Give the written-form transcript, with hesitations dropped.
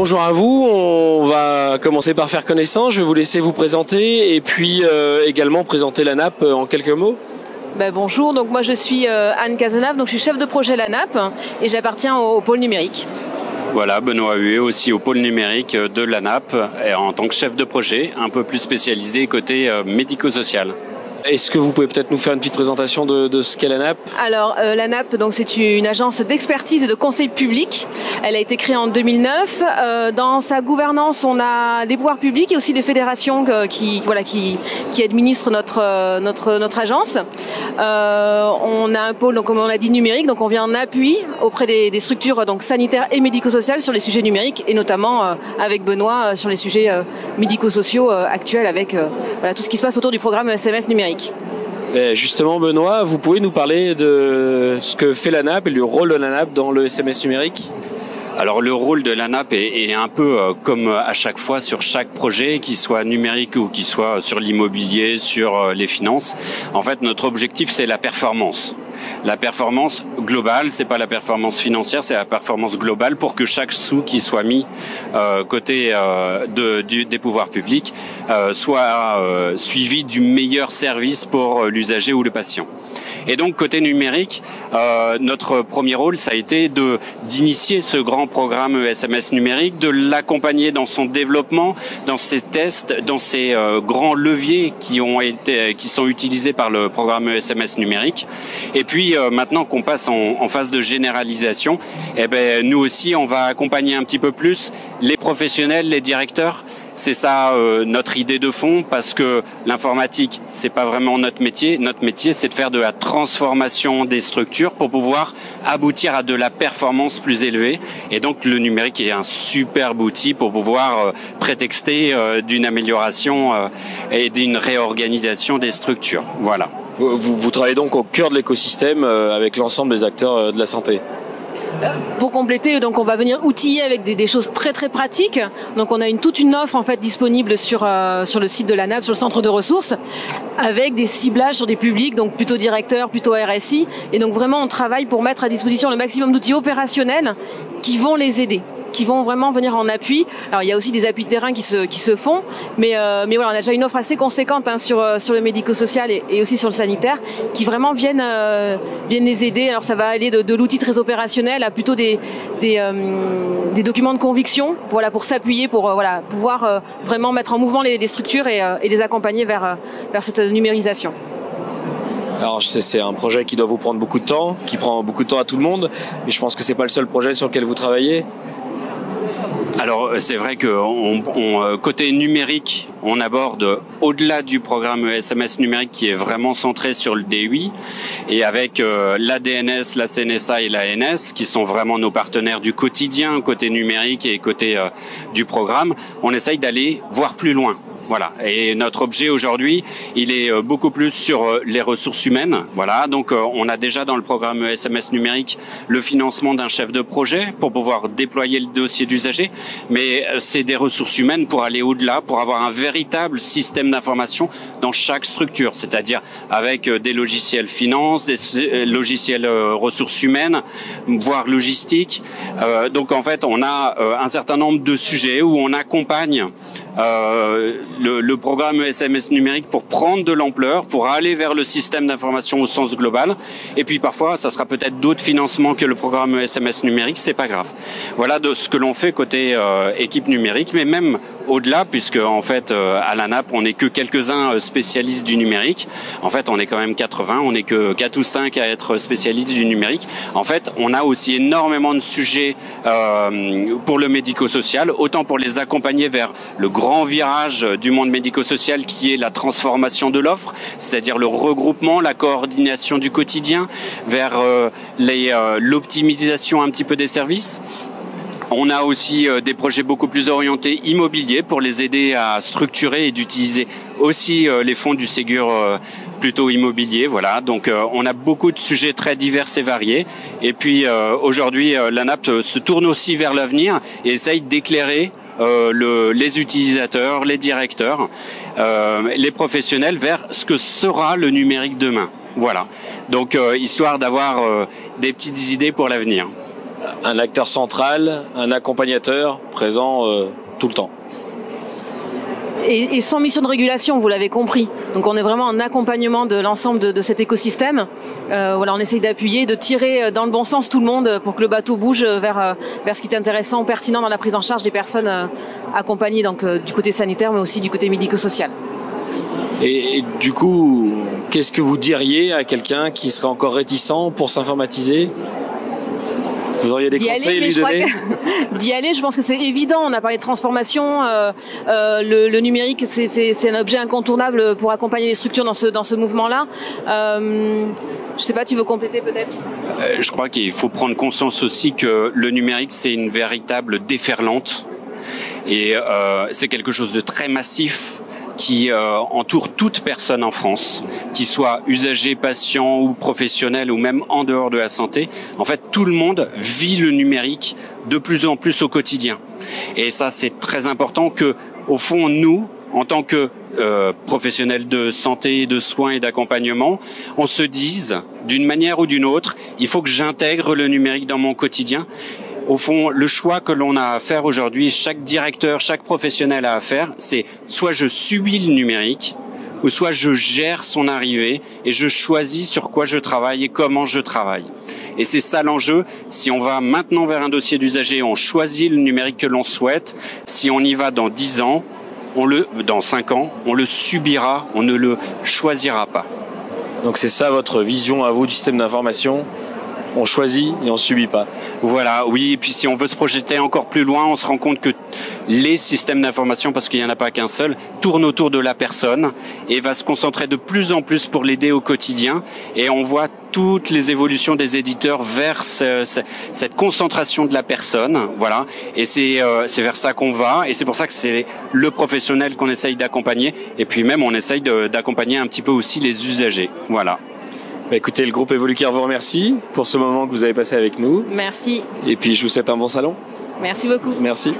Bonjour à vous, on va commencer par faire connaissance, je vais vous laisser vous présenter et puis également présenter l'ANAP en quelques mots. Bonjour, donc moi je suis Anne Cazenave, donc je suis chef de projet l'ANAP et j'appartiens au pôle numérique. Voilà, Benoît Huet, aussi au pôle numérique de l'ANAP, en tant que chef de projet, un peu plus spécialisé côté médico-social. Est-ce que vous pouvez peut-être nous faire une petite présentation de ce qu'est l'ANAP ? Alors l'ANAP, donc c'est une agence d'expertise et de conseil public. Elle a été créée en 2009. Dans sa gouvernance, on a des pouvoirs publics et aussi des fédérations qui administrent notre agence. On a un pôle, donc comme on l'a dit, numérique, donc on vient en appui auprès des structures donc sanitaires et médico-sociales sur les sujets numériques et notamment avec Benoît sur les sujets médico-sociaux actuels avec tout ce qui se passe autour du programme SMS numérique. Justement, Benoît, vous pouvez nous parler de ce que fait l'ANAP et le rôle de l'ANAP dans le SMS numérique ? Alors le rôle de l'ANAP est un peu comme à chaque fois sur chaque projet, qu'il soit numérique ou qu'il soit sur l'immobilier, sur les finances. En fait, notre objectif, c'est la performance. La performance globale, c'est pas la performance financière, c'est la performance globale pour que chaque sou qui soit mis côté des pouvoirs publics soit suivi du meilleur service pour l'usager ou le patient. Et donc côté numérique, notre premier rôle, ça a été d'initier ce grand programme SMS numérique, de l'accompagner dans son développement, dans ses tests, dans ses grands leviers qui sont utilisés par le programme SMS numérique. Et puis maintenant qu'on passe en phase de généralisation, nous aussi on va accompagner un petit peu plus les professionnels, les directeurs. C'est ça notre idée de fond, parce que l'informatique, c'est pas vraiment notre métier. Notre métier, c'est de faire de la transformation des structures pour pouvoir aboutir à de la performance plus élevée. Et donc le numérique est un superbe outil pour pouvoir prétexter d'une amélioration et d'une réorganisation des structures. Voilà. Vous travaillez donc au cœur de l'écosystème avec l'ensemble des acteurs de la santé. Pour compléter, donc on va venir outiller avec des choses très très pratiques. Donc on a toute une offre en fait disponible sur le site de l'ANAP, sur le centre de ressources, avec des ciblages sur des publics, donc plutôt directeurs, plutôt RSI. Et donc vraiment on travaille pour mettre à disposition le maximum d'outils opérationnels qui vont les aider, qui vont vraiment venir en appui. Alors il y a aussi des appuis de terrain qui se font, mais voilà, on a déjà une offre assez conséquente sur le médico-social et aussi sur le sanitaire, qui vraiment viennent les aider. Alors ça va aller de l'outil très opérationnel à plutôt des documents de conviction, pour s'appuyer, pour pouvoir vraiment mettre en mouvement les structures et les accompagner vers cette numérisation. Alors c'est un projet qui doit vous prendre beaucoup de temps, qui prend beaucoup de temps à tout le monde, mais je pense que c'est pas le seul projet sur lequel vous travaillez. Alors c'est vrai que côté numérique, on aborde au-delà du programme SMS numérique qui est vraiment centré sur le DUI, et avec l'ADNS, la CNSA et l'ANS qui sont vraiment nos partenaires du quotidien côté numérique et côté du programme, on essaye d'aller voir plus loin. Voilà. Et notre objet aujourd'hui, il est beaucoup plus sur les ressources humaines. Voilà. Donc, on a déjà dans le programme SMS numérique le financement d'un chef de projet pour pouvoir déployer le dossier d'usager. Mais c'est des ressources humaines pour aller au-delà, pour avoir un véritable système d'information dans chaque structure. C'est-à-dire avec des logiciels finance, des logiciels ressources humaines, voire logistique. Donc, en fait, on a un certain nombre de sujets où on accompagne le programme SMS numérique pour prendre de l'ampleur, pour aller vers le système d'information au sens global. Et puis parfois, ça sera peut-être d'autres financements que le programme SMS numérique, c'est pas grave. Voilà de ce que l'on fait côté équipe numérique, mais même au-delà, puisque en fait à l'ANAP, on n'est que quelques-uns spécialistes du numérique. En fait, on est quand même 80, on n'est que 4 ou 5 à être spécialistes du numérique. En fait, on a aussi énormément de sujets pour le médico-social, autant pour les accompagner vers le grand virage du monde médico-social qui est la transformation de l'offre, c'est-à-dire le regroupement, la coordination du quotidien, vers l'optimisation un petit peu des services. On a aussi des projets beaucoup plus orientés immobiliers pour les aider à structurer et d'utiliser aussi les fonds du Ségur plutôt immobilier. Voilà, donc on a beaucoup de sujets très divers et variés. Et puis aujourd'hui, l'ANAP se tourne aussi vers l'avenir et essaye d'éclairer les utilisateurs, les directeurs, les professionnels vers ce que sera le numérique demain. Voilà, donc histoire d'avoir des petites idées pour l'avenir. un acteur central, un accompagnateur présent tout le temps. Et sans mission de régulation, vous l'avez compris. Donc on est vraiment en accompagnement de l'ensemble de cet écosystème. Voilà, on essaye d'appuyer, de tirer dans le bon sens tout le monde pour que le bateau bouge vers ce qui est intéressant, pertinent dans la prise en charge des personnes accompagnées, donc du côté sanitaire, mais aussi du côté médico-social. Et du coup, qu'est-ce que vous diriez à quelqu'un qui serait encore réticent pour s'informatiser ? Vous auriez des conseils à lui donner ? D'y aller, je pense que c'est évident. On a parlé de transformation. Le numérique, c'est un objet incontournable pour accompagner les structures dans ce mouvement-là. Je sais pas, tu veux compléter peut-être ? Je crois qu'il faut prendre conscience aussi que le numérique, c'est une véritable déferlante. Et c'est quelque chose de très massif qui entoure toute personne en France, qui soit usager, patient ou professionnel ou même en dehors de la santé. En fait, tout le monde vit le numérique de plus en plus au quotidien. Et ça, c'est très important que, au fond, nous, en tant que professionnels de santé, de soins et d'accompagnement, on se dise, d'une manière ou d'une autre, il faut que j'intègre le numérique dans mon quotidien. Au fond, le choix que l'on a à faire aujourd'hui, chaque directeur, chaque professionnel a à faire, c'est soit je subis le numérique, ou soit je gère son arrivée et je choisis sur quoi je travaille et comment je travaille. Et c'est ça l'enjeu. Si on va maintenant vers un dossier d'usager, on choisit le numérique que l'on souhaite. Si on y va dans 10 ans, dans 5 ans, on le subira, on ne le choisira pas. Donc c'est ça votre vision à vous du système d'information ? On choisit et on subit pas. Voilà, oui. Et puis si on veut se projeter encore plus loin, on se rend compte que les systèmes d'information, parce qu'il n'y en a pas qu'un seul, tournent autour de la personne et va se concentrer de plus en plus pour l'aider au quotidien. Et on voit toutes les évolutions des éditeurs vers cette concentration de la personne. Voilà. Et c'est vers ça qu'on va. Et c'est pour ça que c'est le professionnel qu'on essaye d'accompagner. Et puis même, on essaye d'accompagner un petit peu aussi les usagers. Voilà. Écoutez, le groupe Evolucare vous remercie pour ce moment que vous avez passé avec nous. Merci. Et puis je vous souhaite un bon salon. Merci beaucoup. Merci.